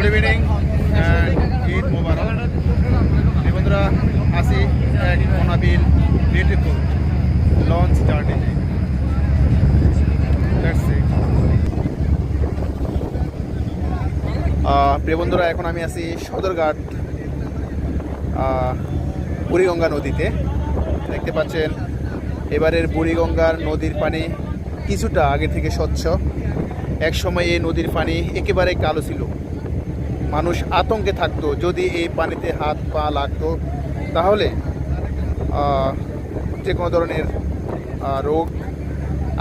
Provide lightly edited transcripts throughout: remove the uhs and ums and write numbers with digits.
Good evening Eid মোবারক বন্ধুরা। আসি এক মোনাবিল বিউটিফুল লঞ্চ জার্নিতে। প্রিয় বন্ধুরা, এখন আমি আছি সদরঘাট বুড়িগঙ্গা নদীতে। দেখতে পাচ্ছেন এবারের বুড়িগঙ্গার নদীর পানি কিছুটা আগে থেকে স্বচ্ছ। এক সময় এই নদীর পানি একেবারে কালো ছিল। মানুষ আতঙ্কে থাকতো, যদি এই পানিতে হাত পা লাগতো তাহলে যে কোনো ধরনের রোগ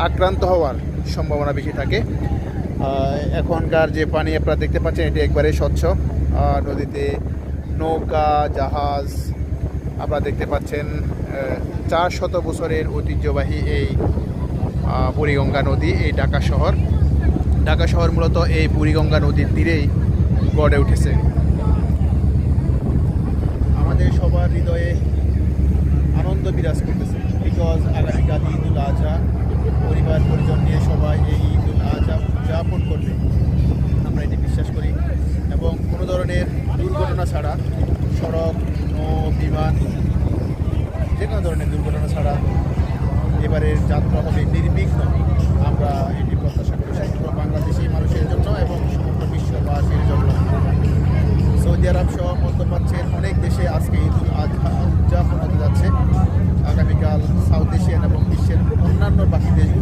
আক্রান্ত হওয়ার সম্ভাবনা বেশি থাকে। এখনকার যে পানি আপনারা দেখতে পাচ্ছেন এটি একবারে স্বচ্ছ। নদীতে নৌকা জাহাজ আপনারা দেখতে পাচ্ছেন। 400 বছরের ঐতিহ্যবাহী এই বুড়িগঙ্গা নদী, এই ঢাকা শহর মূলত এই বুড়িগঙ্গা নদীর তীরেই গড়ে উঠেছে। আমাদের সবার হৃদয়ে আনন্দ বিরাজ করতেছে, বিকজ আগামীকাল ঈদ উল আজহা। পরিবার পরিজন নিয়ে সবাই এই ঈদ উল আজহা উদযাপন করবে, আমরা এটি বিশ্বাস করি। এবং কোনো ধরনের দুর্ঘটনা ছাড়া, সড়ক নৌ বিমান যে কোনো ধরনের দুর্ঘটনা ছাড়া এবারের যাত্রা হবে নির্বিঘ্ন। আমরা এটি প্রত্যাশা করি সমগ্র বাংলাদেশি মানুষের জন্য এবং সমগ্র বিশ্ববাসীর জন্য। সৌদি আরব সহ মধ্যপ্রাচ্যের অনেক দেশে আজকে ঈদ উল আজহা উদযাপন হতে যাচ্ছে। আগামীকাল সাউথ এশিয়ান এবং বিশ্বের অন্যান্য বাকি দেশগুলো